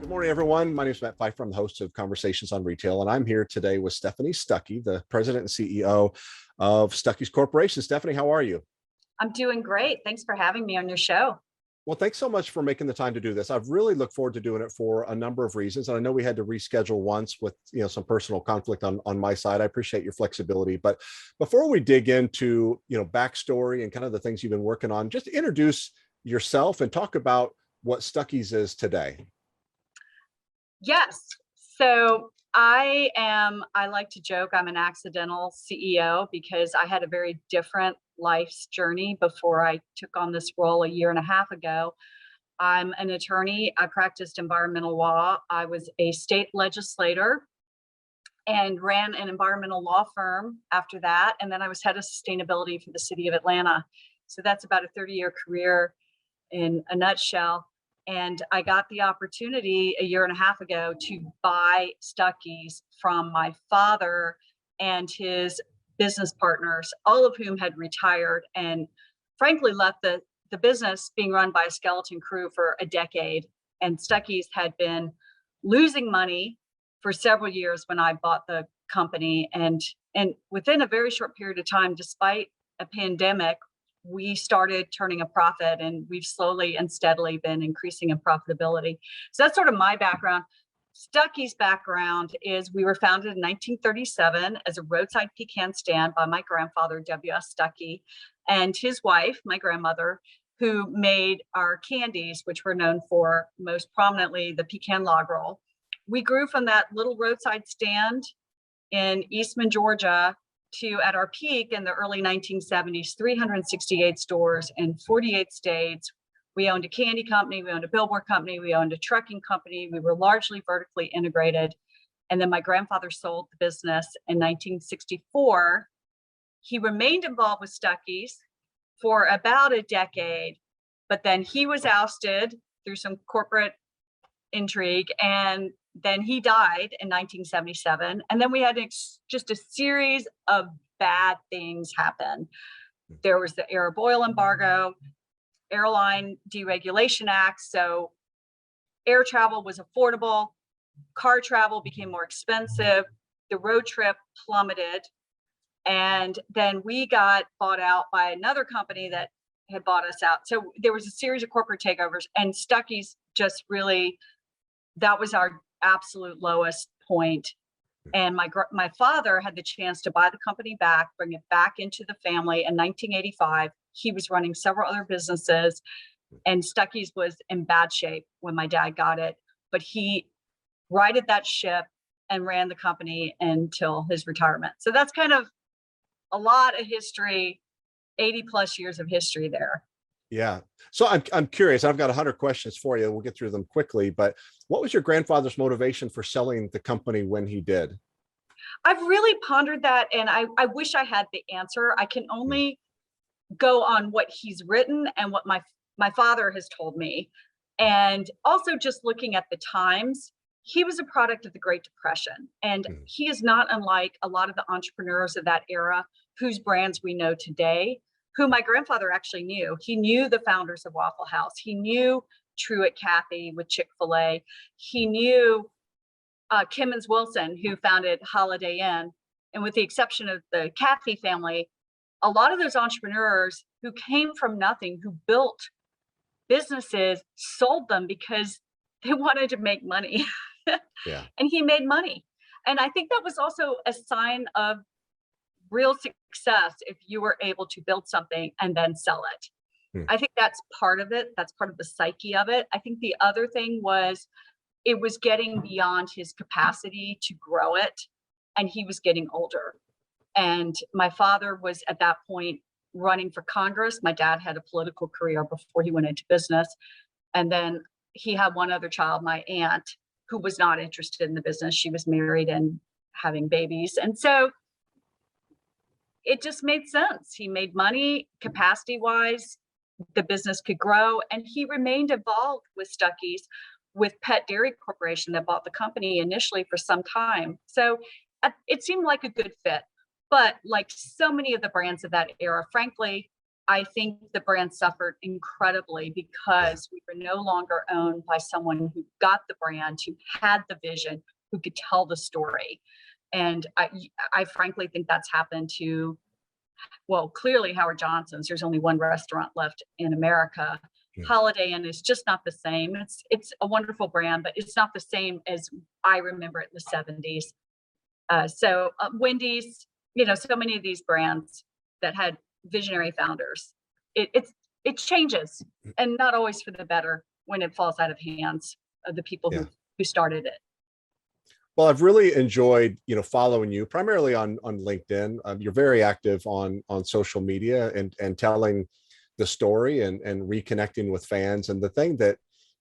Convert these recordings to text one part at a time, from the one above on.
Good morning, everyone. My name is Matt Pfeiffer. I'm the host of Conversations on Retail, and I'm here today with Stephanie Stuckey, the president and CEO of Stuckeys Corporation. Stephanie, how are you? I'm doing great. Thanks for having me on your show. Well, thanks so much for making the time to do this. I've really looked forward to doing it for a number of reasons. And I know we had to reschedule once with some personal conflict on my side. I appreciate your flexibility. But before we dig into backstory and kind of the things you've been working on, just introduce yourself and talk about what Stuckeys is today. Yes. So I like to joke, I'm an accidental CEO because I had a very different life's journey before I took on this role a year and a half ago. I'm an attorney. I practiced environmental law. I was a state legislator and ran an environmental law firm after that. And then I was head of sustainability for the city of Atlanta. So that's about a 30-year career in a nutshell. And I got the opportunity a year and a half ago to buy Stuckeys from my father and his business partners, all of whom had retired and frankly left the business being run by a skeleton crew for a decade. And Stuckeys had been losing money for several years when I bought the company. And within a very short period of time, despite a pandemic, we started turning a profit, and we've slowly and steadily been increasing in profitability. So that's sort of my background. Stuckey's background is we were founded in 1937 as a roadside pecan stand by my grandfather, W.S. Stuckey, and his wife, my grandmother, who made our candies, which were known for most prominently the pecan log roll. We grew from that little roadside stand in Eastman, Georgia, to at our peak in the early 1970s, 368 stores in 48 states. We owned a candy company, we owned a billboard company, we owned a trucking company. We were largely vertically integrated. And then my grandfather sold the business in 1964. He remained involved with Stuckeys for about a decade, but then he was ousted through some corporate intrigue, and then he died in 1977. And then we had just a series of bad things happen. There was the Arab oil embargo, Airline Deregulation Act. So air travel was affordable, car travel became more expensive, the road trip plummeted. And then we got bought out by another company that had bought us out. So there was a series of corporate takeovers, and Stuckeys just really, that was our absolute lowest point. And my father had the chance to buy the company back, bring it back into the family in 1985. He was running several other businesses, and Stuckeys was in bad shape when my dad got it, but he righted that ship and ran the company until his retirement. So that's kind of a lot of history, 80 plus years of history there. Yeah. So I'm curious. I've got 100 questions for you. We'll get through them quickly. But what was your grandfather's motivation for selling the company when he did? I've really pondered that, and I wish I had the answer. I can only go on what he's written and what my father has told me. And also just looking at the times, he was a product of the Great Depression. And he is not unlike a lot of the entrepreneurs of that era whose brands we know today, who my grandfather actually knew. He knew the founders of Waffle House. He knew Truett Cathy with Chick-fil-A. He knew Kimmons Wilson, who founded Holiday Inn. And with the exception of the Cathy family, a lot of those entrepreneurs who came from nothing, who built businesses, sold them because they wanted to make money. Yeah. And he made money. And I think that was also a sign of real success if you were able to build something and then sell it. I think that's part of it. That's part of the psyche of it. I think the other thing was it was getting beyond his capacity to grow it, and he was getting older. And my father was at that point running for Congress. My dad had a political career before he went into business. And then he had one other child, my aunt, who was not interested in the business. She was married and having babies. And so it just made sense. He made money capacity wise. The business could grow, and he remained involved with Stuckeys, with Pet Dairy Corporation that bought the company initially for some time. So it seemed like a good fit. But like so many of the brands of that era, frankly, I think the brand suffered incredibly because we were no longer owned by someone who got the brand, who had the vision, who could tell the story. And I frankly think that's happened to, well, clearly Howard Johnson's. There's only one restaurant left in America. Holiday Inn is just not the same. It's a wonderful brand, but it's not the same as I remember it in the 70s. So Wendy's, so many of these brands that had visionary founders, it changes, and not always for the better when it falls out of hands of the people who started it. Well, I've really enjoyed, following you primarily on LinkedIn. You're very active on social media and telling the story and reconnecting with fans. And the thing that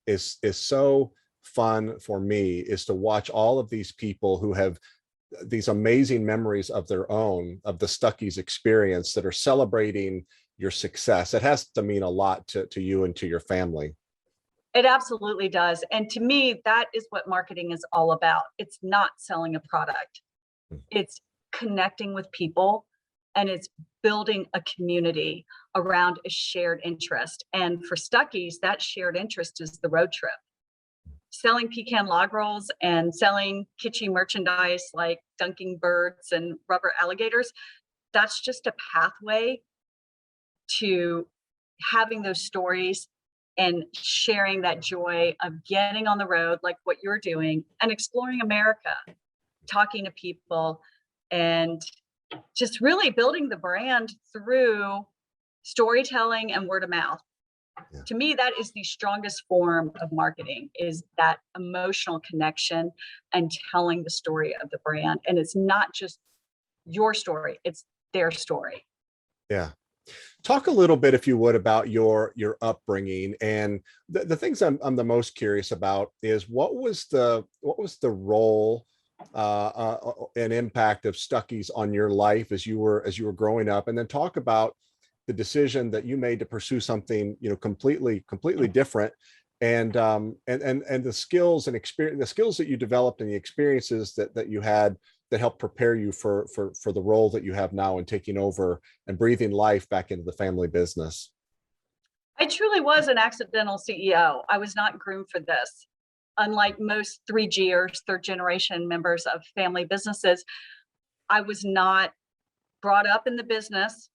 is so fun for me is to watch all of these people who have these amazing memories of their own, of the Stuckeys experience, that are celebrating your success. It has to mean a lot to you and to your family. It absolutely does. And to me, that is what marketing is all about. It's not selling a product. It's connecting with people, and it's building a community around a shared interest. And for Stuckeys, that shared interest is the road trip. Selling pecan log rolls and selling kitschy merchandise like dunking birds and rubber alligators, that's just a pathway to having those stories and sharing that joy of getting on the road like what you're doing and exploring America, talking to people, and just really building the brand through storytelling and word of mouth. To me, that is the strongest form of marketing, is that emotional connection and telling the story of the brand. And it's not just your story, it's their story. Yeah. Talk a little bit, if you would, about your upbringing. And the things I'm the most curious about is what was the role and impact of Stuckeys on your life as you were growing up, and then talk about the decision that you made to pursue something completely different, and the skills and experience, the skills that you developed and the experiences that you had that helped prepare you for the role that you have now, and taking over and breathing life back into the family business. I truly was an accidental CEO. I was not groomed for this. Unlike most 3Gers, third generation members of family businesses, I was not brought up in the business.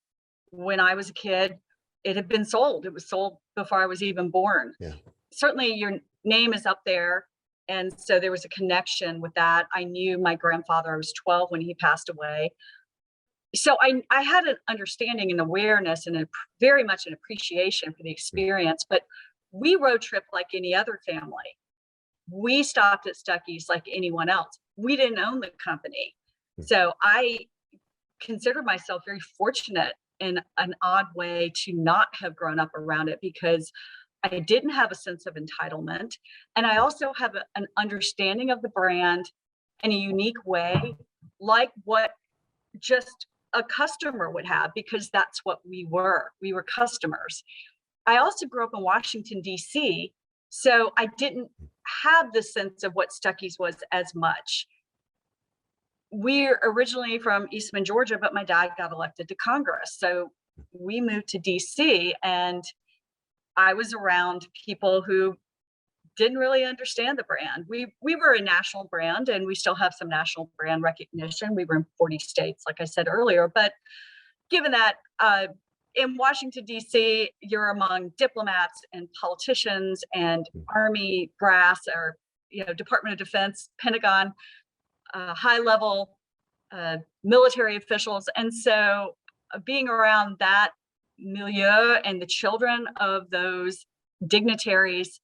When I was a kid, it had been sold. It was sold before I was even born. Yeah. Certainly your name is up there. And so there was a connection with that. I knew my grandfather. I was 12 when he passed away. So I had an understanding and awareness and very much an appreciation for the experience. But we road trip like any other family. We stopped at Stuckeys like anyone else. We didn't own the company. So I consider myself very fortunate in an odd way to not have grown up around it, because I didn't have a sense of entitlement. And I also have an understanding of the brand in a unique way, like what just a customer would have, because that's what we were. We were customers. I also grew up in Washington, D.C., so I didn't have the sense of what Stuckeys was as much. We're originally from Eastman, Georgia, but my dad got elected to Congress. So we moved to DC, and I was around people who didn't really understand the brand. We were a national brand, and we still have some national brand recognition. We were in 40 states, like I said earlier. But given that in Washington, D.C., you're among diplomats and politicians and Army brass, or Department of Defense, Pentagon, high-level military officials. And so being around that milieu and the children of those dignitaries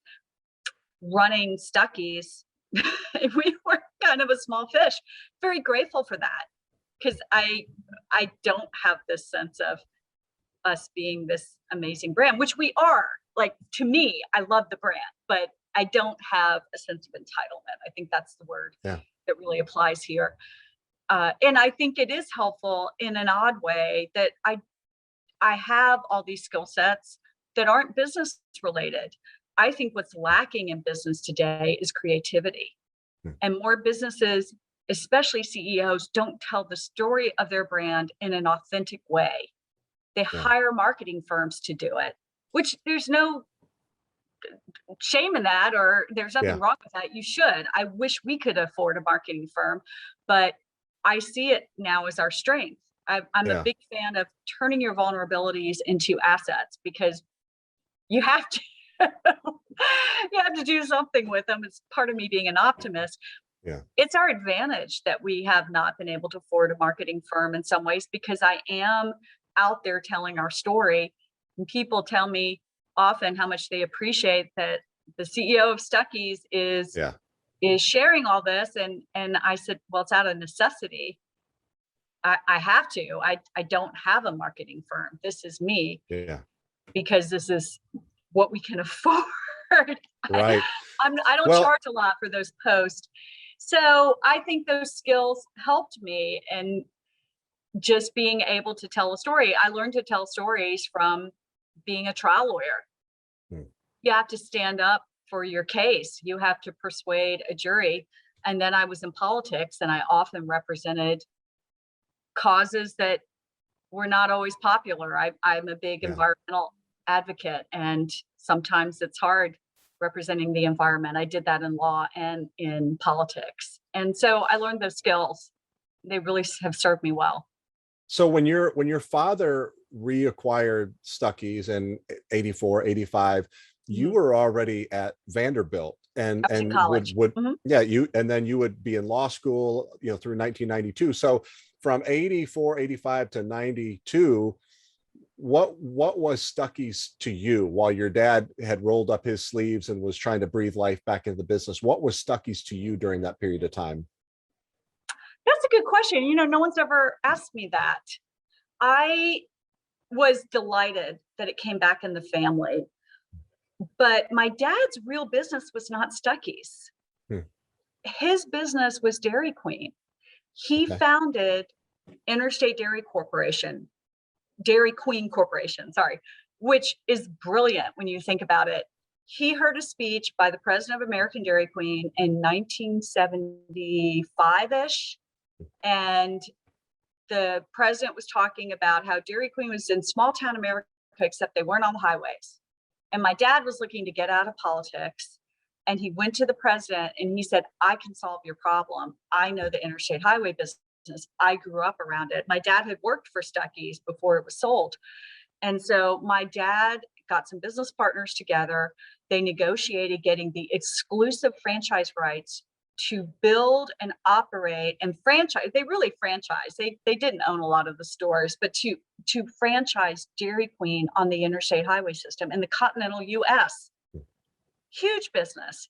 running Stuckeys, we were kind of a small fish. Very grateful for that, because I don't have this sense of us being this amazing brand, which we are. Like, to me, I love the brand, but I don't have a sense of entitlement. I think that's the word that really applies here. And I think it is helpful in an odd way that I have all these skill sets that aren't business related. I think what's lacking in business today is creativity. And more businesses, especially CEOs, don't tell the story of their brand in an authentic way. They Yeah. hire marketing firms to do it, which there's no shame in that, or there's nothing Yeah. wrong with that. You should. I wish we could afford a marketing firm, but I see it now as our strength. I'm a Yeah. big fan of turning your vulnerabilities into assets, because you have to you have to do something with them. It's part of me being an optimist. Yeah. It's our advantage that we have not been able to afford a marketing firm in some ways, because I am out there telling our story. And people tell me often how much they appreciate that the CEO of Stuckeys Yeah. is sharing all this. And I said, well, it's out of necessity. I have to. I don't have a marketing firm. This is me, Yeah. because this is what we can afford. I, Right. I don't Well, charge a lot for those posts. So I think those skills helped me, and just being able to tell a story. I learned to tell stories from being a trial lawyer. hmm, You have to stand up for your case. You have to persuade a jury. And then I was in politics, and I often represented causes that were not always popular. I'm a big yeah. environmental advocate, and sometimes it's hard representing the environment. I did that in law and in politics. And so I learned those skills. They really have served me well. So when your father reacquired Stuckey's in 84, 85, you Mhm. were already at Vanderbilt, I was in and college. Mhm. yeah, you, and then you would be in law school, through 1992. So from 84, 85 to 92, what was Stuckey's to you while your dad had rolled up his sleeves and was trying to breathe life back into the business? What was Stuckey's to you during that period of time? That's a good question. No one's ever asked me that. I was delighted that it came back in the family, but my dad's real business was not Stuckey's. Hmm, His business was Dairy Queen. He okay. founded Interstate Dairy Queen Corporation, sorry, which is brilliant when you think about it. He heard a speech by the president of American Dairy Queen in 1975-ish, and the president was talking about how Dairy Queen was in small town America, except they weren't on the highways. And my dad was looking to get out of politics. And he went to the president and he said, I can solve your problem. I know the interstate highway business. I grew up around it. My dad had worked for Stuckey's before it was sold. And so my dad got some business partners together. They negotiated getting the exclusive franchise rights to build and operate and franchise. They really franchised. They didn't own a lot of the stores, but to franchise Dairy Queen on the interstate highway system in the continental US. Huge business.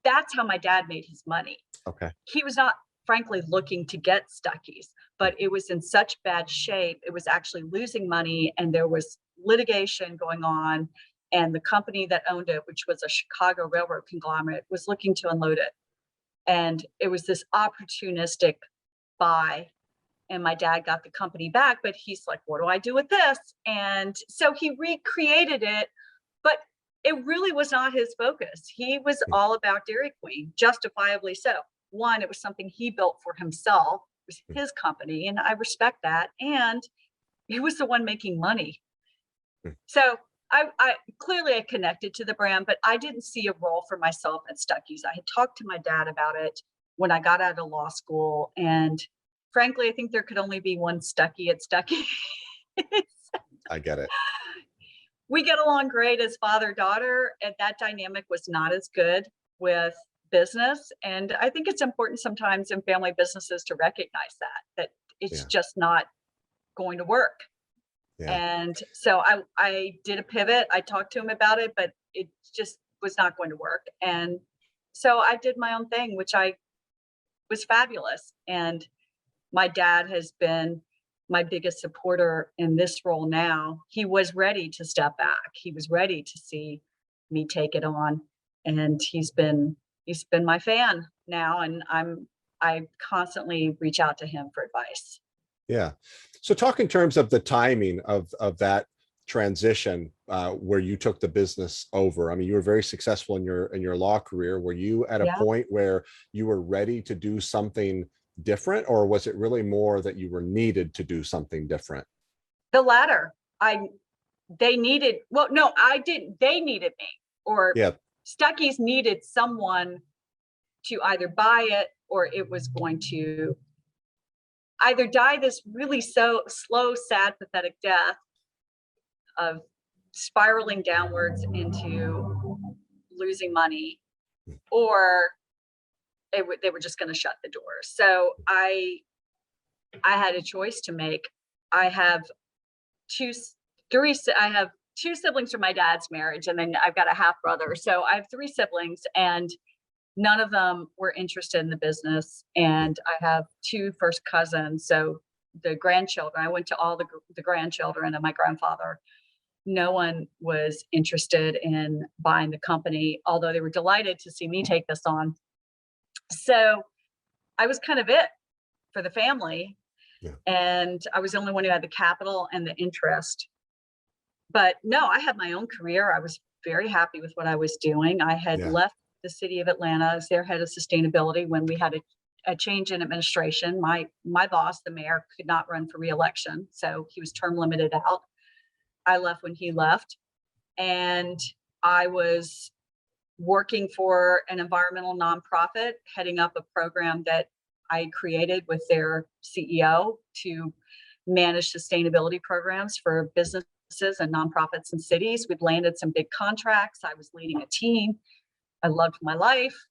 That's how my dad made his money. Okay. He was not, frankly, looking to get Stuckey's, but it was in such bad shape. It was actually losing money, and there was litigation going on. And the company that owned it, which was a Chicago railroad conglomerate, was looking to unload it. And it was this opportunistic buy. And my dad got the company back, but he's like, what do I do with this? And so he recreated it, but it really was not his focus. He was Hmm, all about Dairy Queen, justifiably so. One, it was something he built for himself, it was hmm, his company, and I respect that. And he was the one making money. hmm. So I clearly I connected to the brand, but I didn't see a role for myself at Stuckey's. I had talked to my dad about it when I got out of law school, and frankly, I think there could only be one Stuckey at Stuckey. I get it. We get along great as father-daughter, and that dynamic was not as good with business. And I think it's important sometimes in family businesses to recognize that it's Yeah. just not going to work. Yeah. And so I did a pivot. I talked to him about it, but it just was not going to work. And so I did my own thing, which I was fabulous. And my dad has been my biggest supporter in this role now. He was ready to step back. He was ready to see me take it on. And he's been my fan now. And I constantly reach out to him for advice. Yeah. So talk in terms of the timing of that transition, where you took the business over. I mean, you were very successful in your law career. Were you at a Yeah. point where you were ready to do something different, or was it really more that you were needed to do something different? The latter. They needed, well, no, I didn't. They needed me, or Yeah. Stuckeys needed someone to either buy it, or it was going to either die this really so slow, sad, pathetic death of spiraling downwards into losing money, or they were just going to shut the doors. So I had a choice to make. I have two, I have two siblings from my dad's marriage, and then I've got a half brother. So I have three siblings, and none of them were interested in the business. And I have two first cousins. So the grandchildren, I went to all the grandchildren and my grandfather. No one was interested in buying the company, although they were delighted to see me take this on. So I was kind of it for the family. Yeah. And I was the only one who had the capital and the interest. But no, I had my own career. I was very happy with what I was doing. I had left the city of Atlanta as their head of sustainability when we had a change in administration. My boss, the mayor, could not run for reelection, so he was term limited out. I left when he left, and I was working for an environmental nonprofit, heading up a program that I created with their CEO to manage sustainability programs for businesses and nonprofits and cities. We'd landed some big contracts. I was leading a team. I loved my life.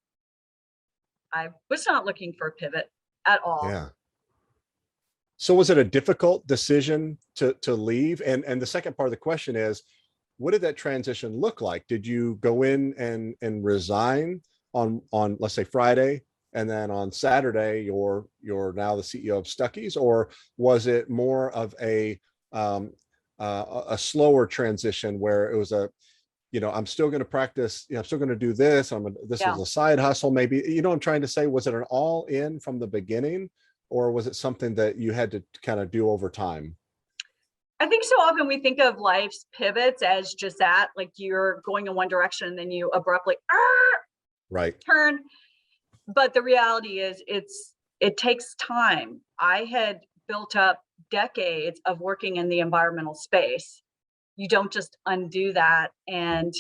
I was not looking for a pivot at all. Yeah. So was it a difficult decision to leave? And the second part of the question is, what did that transition look like? Did you go in and resign on let's say Friday, and then on Saturday you're now the CEO of Stuckeys, or was it more of a slower transition where it was I'm still going to practice, I'm still going to do this. This was a side hustle, maybe, I'm trying to say, was it an all in from the beginning, or was it something that you had to kind of do over time? I think so often we think of life's pivots as just that, like you're going in one direction and then you abruptly turn. But the reality is it takes time. I had built up decades of working in the environmental space. You don't just undo that. And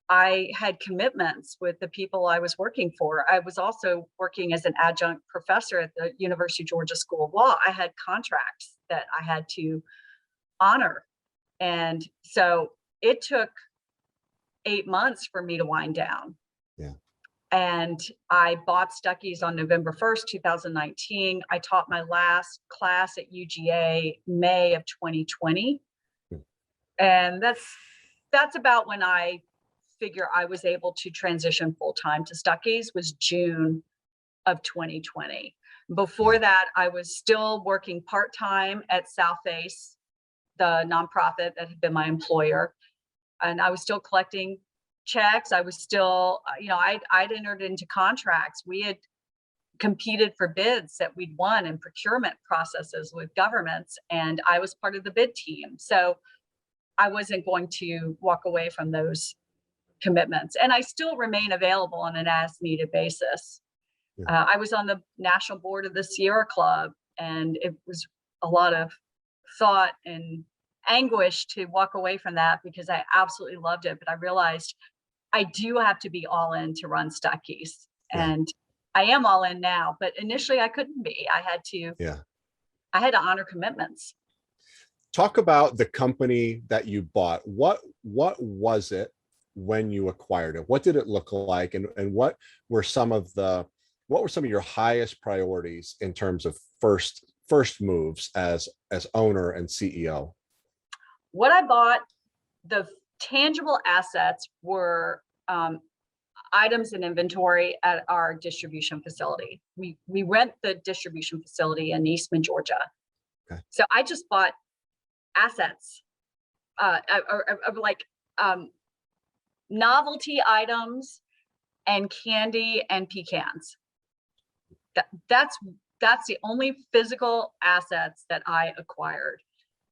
I had commitments with the people I was working for. I was also working as an adjunct professor at the University of Georgia School of Law. I had contracts that I had to honor. And so it took 8 months for me to wind down. Yeah. And I bought Stuckeys on November 1st, 2019. I taught my last class at UGA May of 2020. And that's about when I figure I was able to transition full-time to Stuckeys, was June of 2020. Before that, I was still working part-time at Southface, the nonprofit that had been my employer. And I was still collecting checks. I was still, I'd entered into contracts. We had competed for bids that we'd won in procurement processes with governments, and I was part of the bid team. So I wasn't going to walk away from those commitments. And I still remain available on an as-needed basis. I was on the national board of the Sierra Club, and it was a lot of thought and anguish to walk away from that because I absolutely loved it. But I realized I do have to be all in to run Stuckeys. And I am all in now, but initially I couldn't be. I had to honor commitments. Talk about the company that you bought. What was it when you acquired it? What did it look like? And what were some of your highest priorities in terms of first moves as owner and CEO? What I bought, the tangible assets were items in inventory at our distribution facility. We rent the distribution facility in Eastman, Georgia. Okay. So I just bought assets of like novelty items and candy and pecans. That's the only physical assets that I acquired.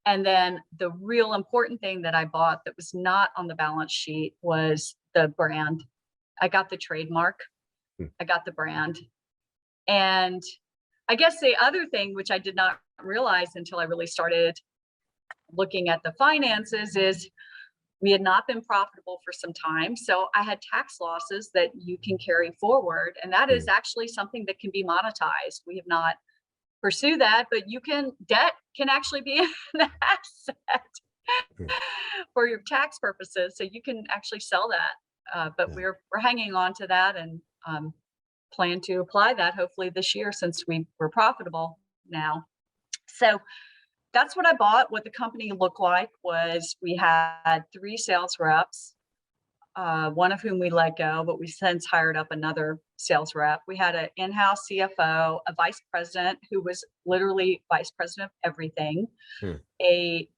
And then the real important thing that I bought that was not on the balance sheet was the brand. I got the trademark. I got the brand. And I guess the other thing, which I did not realize until I really started looking at the finances is we had not been profitable for some time. So I had tax losses that you can carry forward. And that is actually something that can be monetized. We have not pursued that, but debt can actually be an asset for your tax purposes. So you can actually sell that. But Yeah. we're hanging on to that and plan to apply that hopefully this year since we were profitable now. So that's what I bought. What the company looked like was we had 3 sales reps, one of whom we let go, but we since hired up another sales rep. We had an in-house CFO, a vice president who was literally vice president of everything, Hmm. a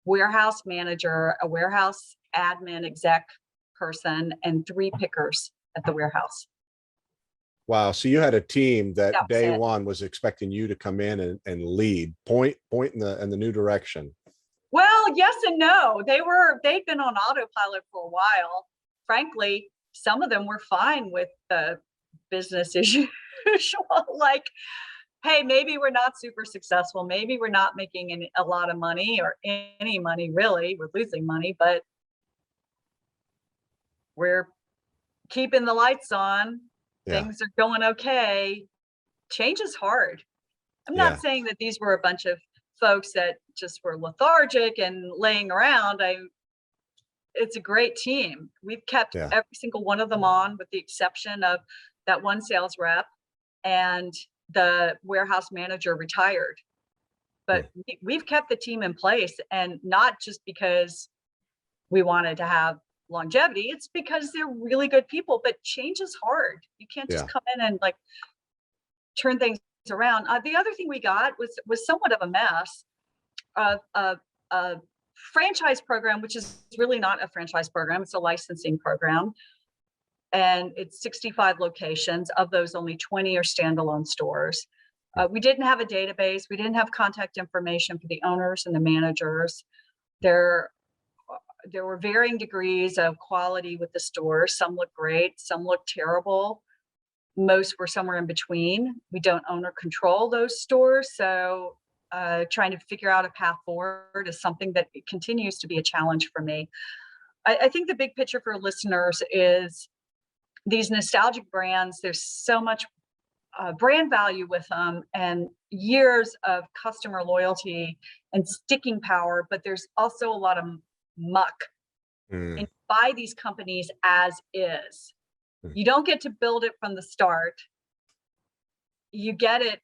warehouse manager, a warehouse admin exec person, and 3 pickers at the warehouse. Wow. So you had a team that That was day it. one was expecting you to come in and lead, point in the new direction. Well, yes and no. They'd been on autopilot for a while. Frankly, some of them were fine with the business as usual. Like, hey, maybe we're not super successful. Maybe we're not making a lot of money or any money really. We're losing money, but we're keeping the lights on. Yeah. Things are going okay. Change is hard. I'm not Yeah. saying that these were a bunch of folks that just were lethargic and laying around. It's a great team. We've kept Yeah. every single one of them on with the exception of that one sales rep and the warehouse manager retired. But we've kept the team in place, and not just because we wanted to have longevity. It's because they're really good people, but change is hard. You can't just Yeah. come in and like turn things around. The other thing we got was somewhat of a mess. A franchise program, which is really not a franchise program, it's a licensing program. And it's 65 locations. Of those, only 20 are standalone stores. We didn't have a database. We didn't have contact information for the owners and the managers. There were varying degrees of quality with the stores. Some looked great, some looked terrible. Most were somewhere in between. We don't own or control those stores. So trying to figure out a path forward is something that continues to be a challenge for me. I think the big picture for listeners is these nostalgic brands, there's so much brand value with them and years of customer loyalty and sticking power, but there's also a lot of muck. And buy these companies as is. You don't get to build it from the start. You get it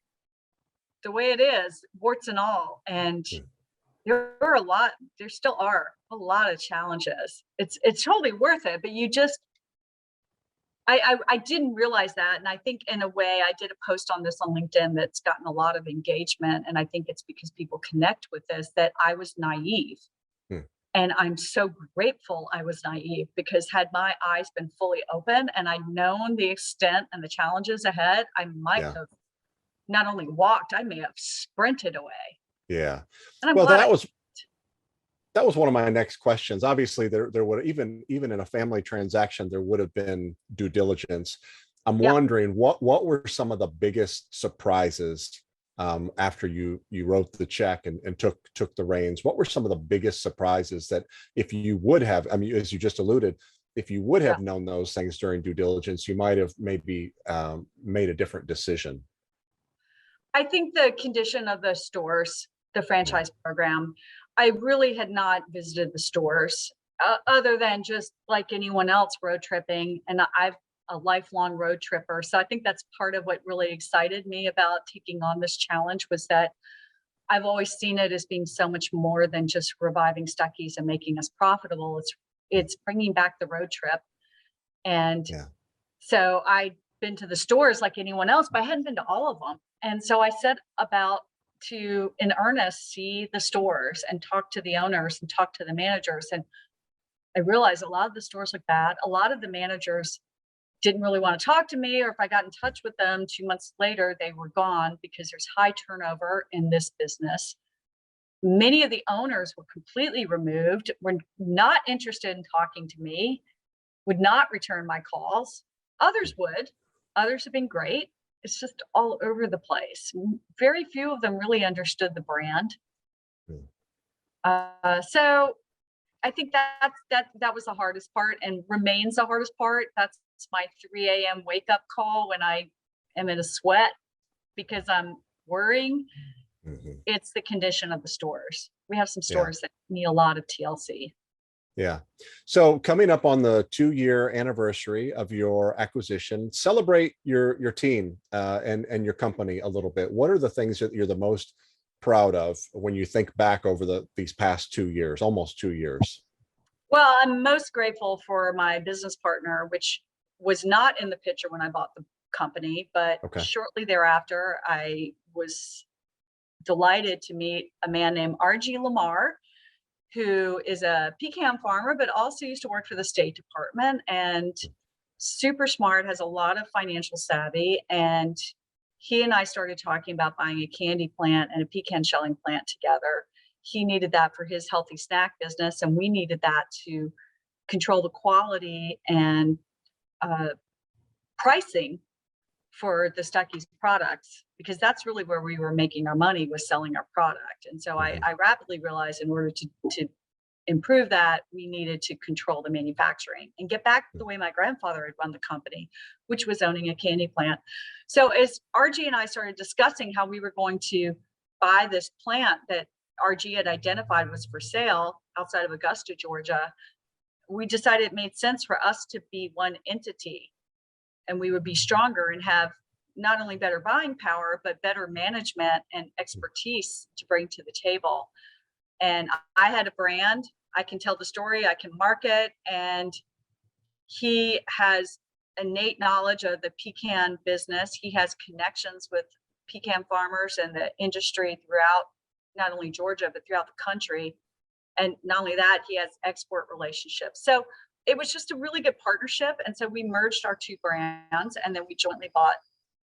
the way it is, warts and all. And there still are a lot of challenges. It's totally worth it, but I didn't realize that. And I think in a way I did a post on this on LinkedIn that's gotten a lot of engagement. And I think it's because people connect with this, that I was naive. And I'm so grateful I was naive, because had my eyes been fully open and I'd known the extent and the challenges ahead, I might have not only walked, I may have sprinted away. Yeah. And I'm Well, glad that was one of my next questions. Obviously, there would even in a family transaction, there would have been due diligence. I'm wondering what were some of the biggest surprises after you wrote the check and took the reins. What were some of the biggest surprises that if you would have, I mean, as you just alluded, if you would have known those things during due diligence, you might have maybe made a different decision? I think the condition of the stores, the franchise program, I really had not visited the stores other than just like anyone else road tripping. And I've a lifelong road tripper. So I think that's part of what really excited me about taking on this challenge, was that I've always seen it as being so much more than just reviving Stuckeys and making us profitable. It's bringing back the road trip. And so I'd been to the stores like anyone else, but I hadn't been to all of them. And so I set about to, in earnest, see the stores and talk to the owners and talk to the managers. And I realized a lot of the stores look bad. A lot of the managers didn't really want to talk to me, or if I got in touch with them 2 months later, they were gone, because there's high turnover in this business. Many of the owners were completely removed, were not interested in talking to me, would not return my calls. Others would. Others have been great. It's just all over the place. Very few of them really understood the brand. So I think that was the hardest part and remains the hardest part. That's my 3 a.m. wake up call when I am in a sweat because I'm worrying. Mhm. It's the condition of the stores. We have some Yeah. stores that need a lot of TLC. Yeah. So coming up on the 2-year anniversary of your acquisition, celebrate your team and your company a little bit. What are the things that you're the most proud of when you think back over these past 2 years, almost 2 years? Well, I'm most grateful for my business partner, which was not in the picture when I bought the company, but Okay. shortly thereafter, I was delighted to meet a man named R.G. Lamar, who is a pecan farmer, but also used to work for the State Department and super smart, has a lot of financial savvy. And he and I started talking about buying a candy plant and a pecan shelling plant together. He needed that for his healthy snack business, and we needed that to control the quality and uh, pricing for the Stuckeys products, because that's really where we were making our money, was selling our product. And so Mhm. I rapidly realized in order to improve that, we needed to control the manufacturing and get back the way my grandfather had run the company, which was owning a candy plant. So as RG and I started discussing how we were going to buy this plant that RG had identified was for sale outside of Augusta, Georgia, we decided it made sense for us to be one entity, and we would be stronger and have not only better buying power, but better management and expertise to bring to the table. And I had a brand, I can tell the story, I can market, and he has innate knowledge of the pecan business. He has connections with pecan farmers and the industry throughout not only Georgia, but throughout the country. And not only that, he has export relationships. So it was just a really good partnership. And so we merged our two brands, and then we jointly bought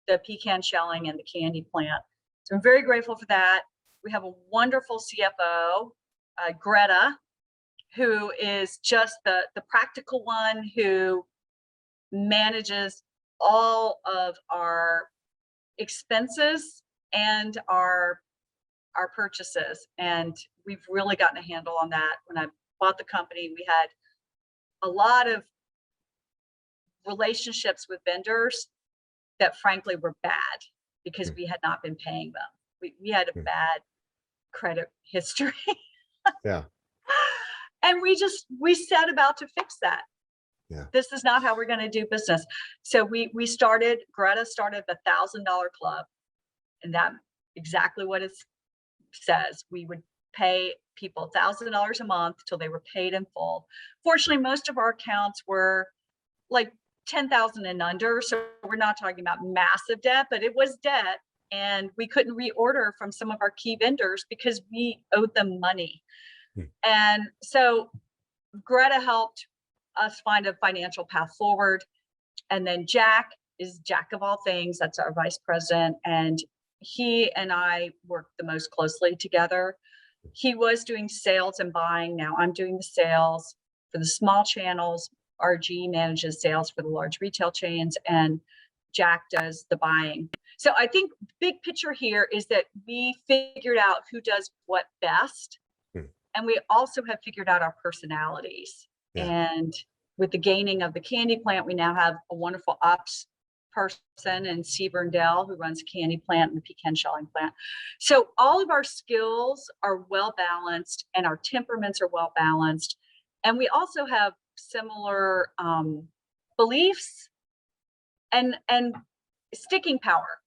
the pecan shelling and the candy plant. So I'm very grateful for that. We have a wonderful CFO, Greta, who is just the practical one who manages all of our expenses and our purchases. And we've really gotten a handle on that. When I bought the company, we had a lot of relationships with vendors that frankly were bad because Mm. we had not been paying them. We had a Mm. bad credit history. Yeah. And we set about to fix that. Yeah. This is not how we're going to do business. So Greta started the $1,000 club, and that exactly what it says. We would pay people $1,000 a month till they were paid in full. Fortunately, most of our accounts were like 10,000 and under. So we're not talking about massive debt, but it was debt. And we couldn't reorder from some of our key vendors because we owed them money. Mm. And so Greta helped us find a financial path forward. And then Jack is Jack of all things. That's our vice president. And he and I work the most closely together. He was doing sales and buying. Now I'm doing the sales for the small channels. RG manages sales for the large retail chains, and Jack does the buying. So I think big picture here is that we figured out who does what best. Mm. And we also have figured out our personalities. Yeah. And with the gaining of the candy plant, we now have a wonderful ops person and Seaburn Dell, who runs the candy plant and the pecan shelling plant. So all of our skills are well balanced and our temperaments are well balanced. And we also have similar beliefs and sticking power.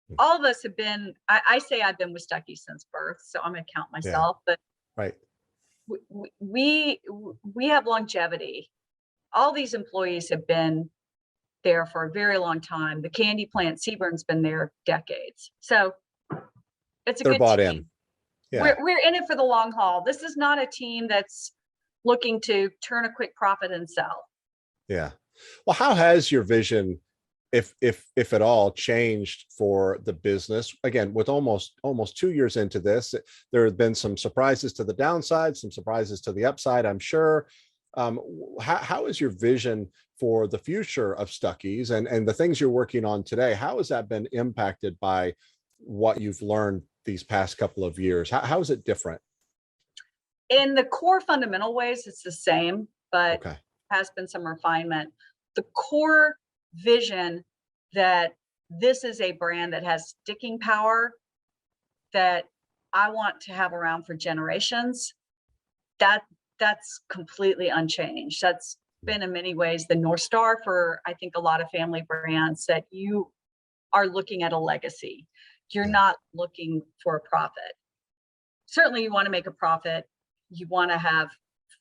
Mm. All of us have been, I say I've been with Stuckey since birth, so I'm going to count Yeah. myself, but Right. we have longevity. All these employees have been there for a very long time. The candy plant, Seaburn's been there decades. So it's a They're good bought team. in. Yeah. We're in it for the long haul. This is not a team that's looking to turn a quick profit and sell. Yeah. Well, how has your vision, if at all, changed for the business? Again, with almost 2 years into this, there have been some surprises to the downside, some surprises to the upside, I'm sure. How is your vision for the future of Stuckeys and the things you're working on today? How has that been impacted by what you've learned these past couple of years? How is it different? In the core fundamental ways, it's the same, but Okay. has been some refinement. The core vision that this is a brand that has sticking power that I want to have around for generations, that's completely unchanged. That's been in many ways the North Star for, I think, a lot of family brands, that you are looking at a legacy. You're Yeah. not looking for a profit. Certainly you want to make a profit. You want to have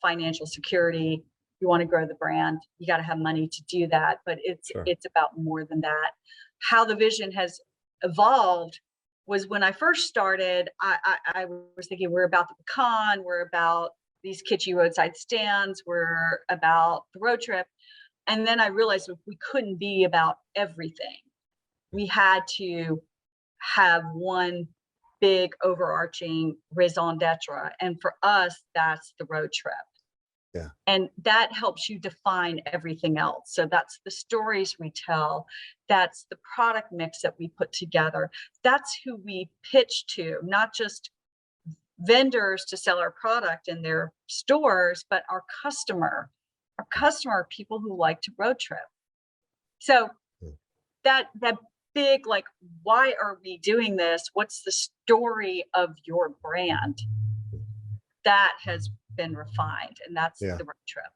financial security. You want to grow the brand. You got to have money to do that, but Sure. it's about more than that. How the vision has evolved was, when I first started, I was thinking we're about the pecan, we're about these kitschy roadside stands, we're about the road trip. And then I realized we couldn't be about everything. We had to have one big overarching raison d'etre. And for us, that's the road trip. Yeah. And that helps you define everything else. So that's the stories we tell. That's the product mix that we put together. That's who we pitch to, not just vendors to sell our product in their stores, but our customer. Our customer are people who like to road trip. So that big, like, why are we doing this? What's the story of your brand? That has been refined, and that's Yeah. the road trip.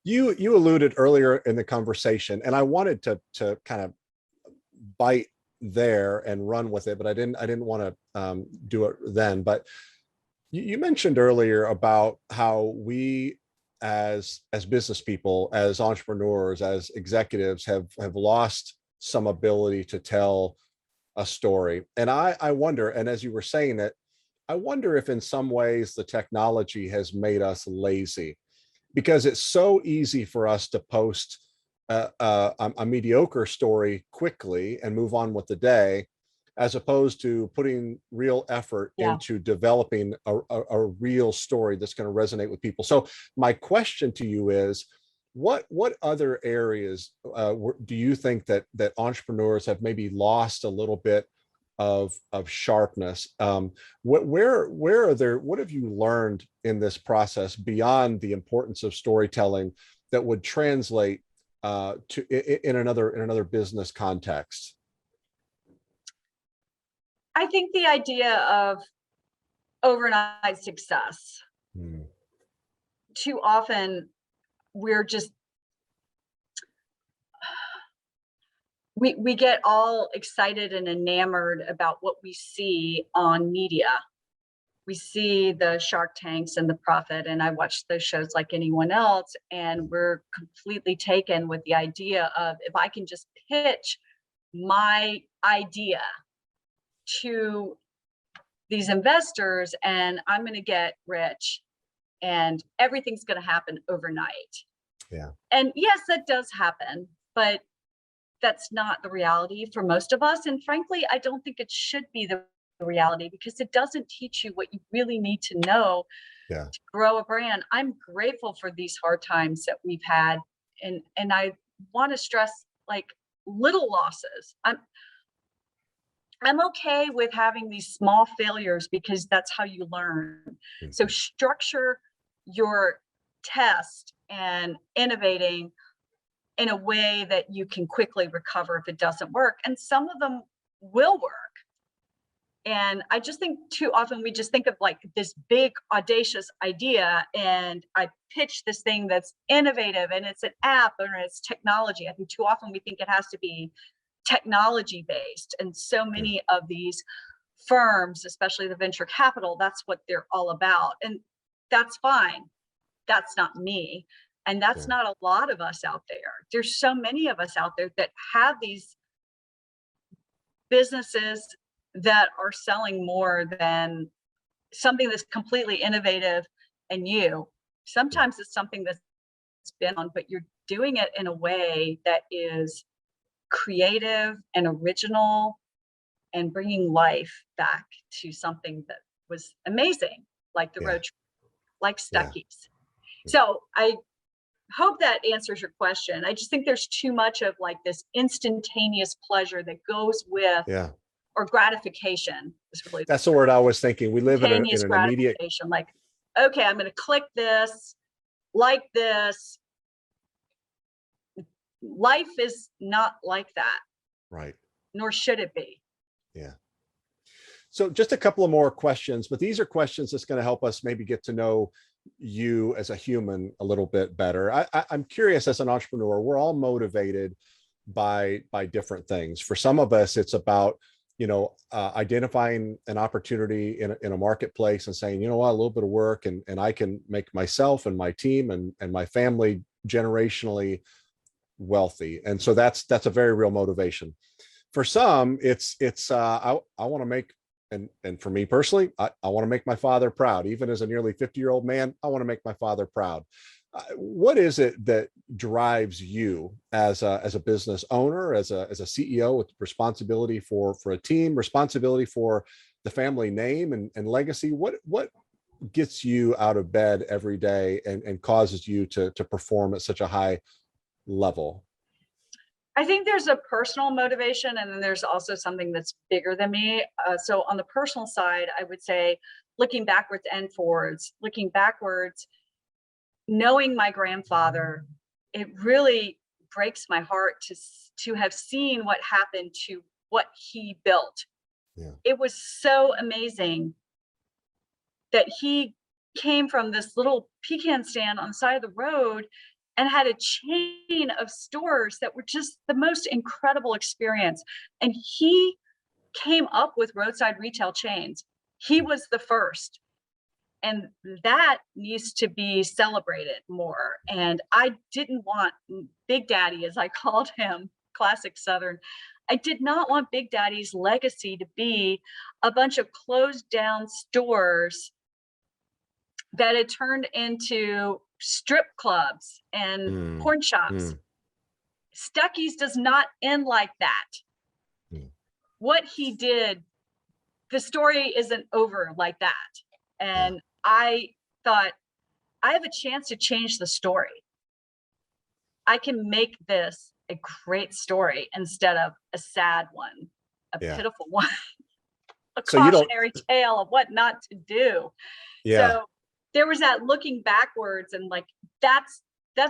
You alluded earlier in the conversation, and I wanted to kind of bite there and run with it, but I didn't want to do it then. But you mentioned earlier about how we as business people, as entrepreneurs, as executives have lost some ability to tell a story. And I wonder, and as you were saying it, I wonder if in some ways the technology has made us lazy, because it's so easy for us to post a mediocre story quickly and move on with the day, as opposed to putting real effort Yeah. into developing a real story that's going to resonate with people. So my question to you is, what other areas do you think that entrepreneurs have maybe lost a little bit of sharpness? Where are there, what have you learned in this process beyond the importance of storytelling that would translate in another business context? I think the idea of overnight success. Too often we're just, we get all excited and enamored about what we see on media. We see the Shark Tanks and the profit, and I watch those shows like anyone else, and we're completely taken with the idea of, if I can just pitch my idea to these investors and I'm going to get rich and everything's going to happen overnight. Yeah. And yes, that does happen, but that's not the reality for most of us. And frankly, I don't think it should be the reality, because it doesn't teach you what you really need to know Yeah. to grow a brand. I'm grateful for these hard times that we've had. And I want to stress, like, little losses. I'm okay with having these small failures, because that's how you learn. So structure your test and innovating in a way that you can quickly recover if it doesn't work. And some of them will work. And I just think too often we just think of like this big audacious idea, and I pitch this thing that's innovative and it's an app or it's technology. I think too often we think it has to be technology based. And so many of these firms, especially the venture capital, that's what they're all about. And that's fine. That's not me. And that's not a lot of us out there. There's so many of us out there that have these businesses that are selling more than something that's completely innovative and new. Sometimes it's something that's been on, but you're doing it in a way that is creative and original and bringing life back to something that was amazing, like the road trip, like Stuckeys. So I hope that answers your question. I just think there's too much of like this instantaneous pleasure that goes with, or gratification is really, that's the word I was thinking. We live in instantaneous an immediate, gratification, like okay, I'm going to click this, like this. Life is not like that, Right. nor should it be. Yeah. So just a couple of more questions, but these are questions that's going to help us maybe get to know you as a human a little bit better. I'm curious, as an entrepreneur, we're all motivated by different things. For some of us, it's about, identifying an opportunity in a marketplace and saying, you know what, a little bit of work and I can make myself and my team and my family generationally wealthy. And so that's a very real motivation. For some, I want to make, and for me personally, I want to make my father proud. Even as a nearly 50-year-old man, I want to make my father proud. What is it that drives you as a business owner, as a CEO with responsibility for a team, responsibility for the family name and legacy? What gets you out of bed every day and causes you to perform at such a high level? I think there's a personal motivation, and then there's also something that's bigger than me. So on the personal side, I would say looking backwards and forwards. Looking backwards, knowing my grandfather, it really breaks my heart to have seen what happened to what he built. Yeah. It was so amazing that he came from this little pecan stand on the side of the road and had a chain of stores that were just the most incredible experience. And he came up with roadside retail chains. He was the first. And that needs to be celebrated more. And I didn't want Big Daddy, as I called him, classic Southern. I did not want Big Daddy's legacy to be a bunch of closed down stores that had turned into strip clubs and Mm, porn shops. mm, Stuckeys does not end like that. mm. What he did, the story isn't over like that. Yeah. And I thought, I have a chance to change the story. I can make this a great story instead of a sad one, a Yeah. pitiful one, a So you don't, cautionary tale of what not to do. yeah. So there was that looking backwards and like, that's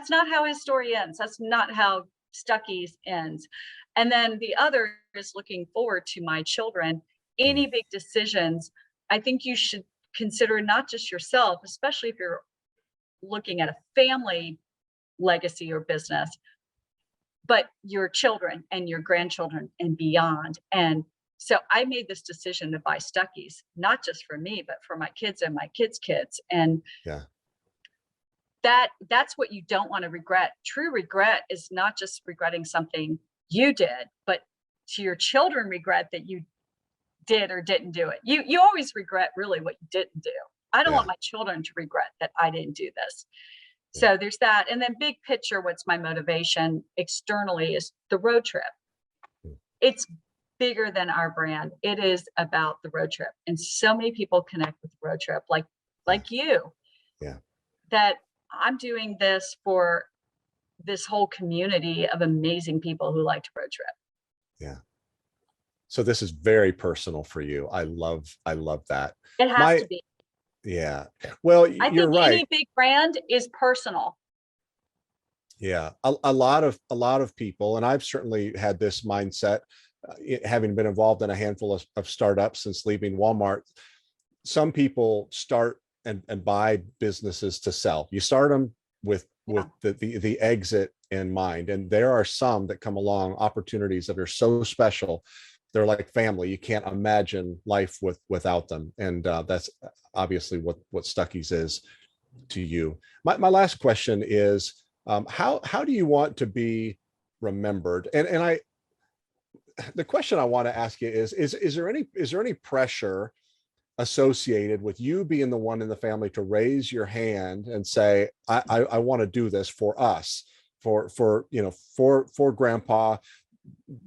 not how his story ends. That's not how Stucky's ends. And then the other is looking forward to my children. Mm, Any big decisions, I think you should consider not just yourself, especially if you're looking at a family legacy or business, but your children and your grandchildren and beyond. And so I made this decision to buy Stuckeys, not just for me, but for my kids and my kids' kids. And yeah. that's what you don't want to regret. True regret is not just regretting something you did, but to your children regret that you did or didn't do it. You always regret really what you didn't do. I don't Yeah. want my children to regret that I didn't do this. Yeah. So there's that. And then big picture, what's my motivation externally is the road trip. Mm, It's bigger than our brand. It is about the road trip. And so many people connect with the road trip, yeah. like you, Yeah. that I'm doing this for this whole community of amazing people who like to road trip. Yeah. So this is very personal for you. I love that. It has My to be. Yeah. Well, I you're think right. any big brand is personal. Yeah. A lot of people, and I've certainly had this mindset, having been involved in a handful of startups since leaving Walmart. Some people start and buy businesses to sell. You start them with Yeah. the exit in mind, and there are some that come along, opportunities that are so special. They're like family. You can't imagine life without them, and that's obviously what Stuckeys is to you. My last question is, how do you want to be remembered? And the question I want to ask you is there any pressure associated with you being the one in the family to raise your hand and say, I want to do this for us, for grandpa,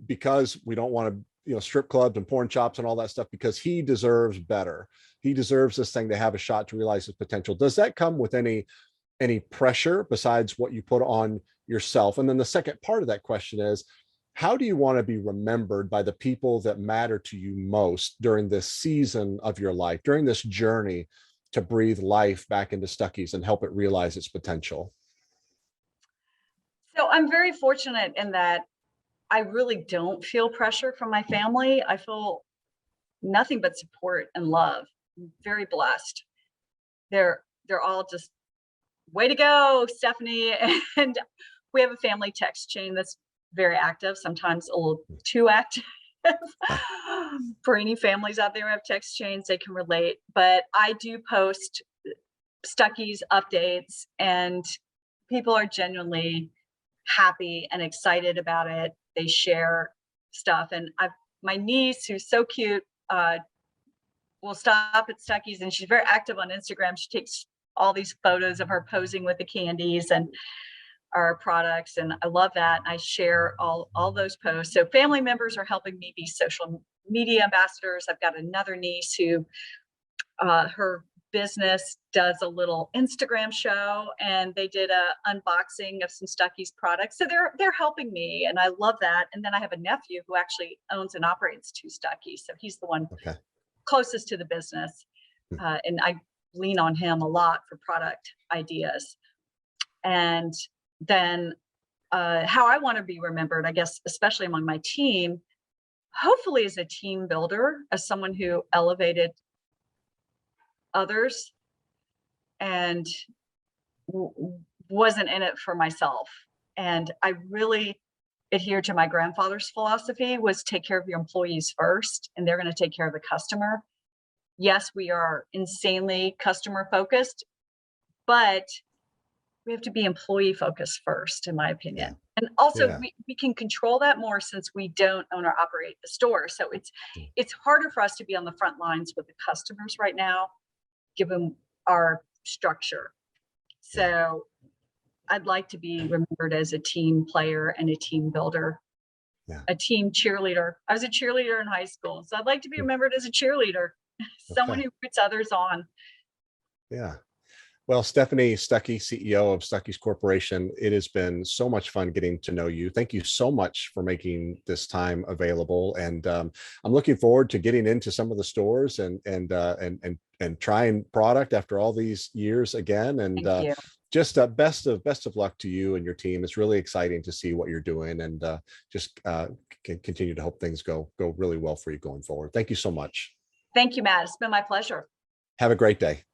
because we don't want to, strip clubs and porn shops and all that stuff, because he deserves better. He deserves this thing to have a shot to realize his potential. Does that come with any pressure besides what you put on yourself? And then the second part of that question is, how do you want to be remembered by the people that matter to you most during this season of your life, during this journey to breathe life back into Stuckeys and help it realize its potential? So I'm very fortunate in that I really don't feel pressure from my family. I feel nothing but support and love. I'm very blessed. They're all just way to go, Stephanie. And we have a family text chain that's very active, sometimes a little too active. Yeah. For any families out there who have text chains, they can relate. But I do post Stuckies updates, and people are genuinely happy and excited about it. They share stuff, and I've my niece, who's so cute, will stop at Stuckies, and she's very active on Instagram. She takes all these photos of her posing with the candies and our products, and I love that. I share all those posts. So family members are helping me be social media ambassadors. I've got another niece who her business does a little Instagram show, and they did a unboxing of some Stuckies products. So they're helping me, and I love that. And then I have a nephew who actually owns and operates two Stuckies, so he's the one Okay. closest to the business, and I lean on him a lot for product ideas. And then how I want to be remembered, I guess, especially among my team, hopefully as a team builder, as someone who elevated others and wasn't in it for myself. And I really adhere to my grandfather's philosophy, was take care of your employees first, and they're going to take care of the customer. Yes, we are insanely customer focused, but we have to be employee focused first, in my Yeah. opinion. And also Yeah. we can control that more since we don't own or operate the store. So Mm. it's harder for us to be on the front lines with the customers right now, given our structure. Yeah. So I'd like to be remembered as a team player and a team builder, Yeah. a team cheerleader. I was a cheerleader in high school, so I'd like to be Mm. remembered as a cheerleader, someone Okay. who puts others on. Yeah. Well, Stephanie Stuckey, CEO of Stuckeys Corporation, it has been so much fun getting to know you. Thank you so much for making this time available, and I'm looking forward to getting into some of the stores and trying product after all these years again. And Thank you. just best of luck to you and your team. It's really exciting to see what you're doing, and just can continue to hope things go really well for you going forward. Thank you so much. Thank you, Matt. It's been my pleasure. Have a great day.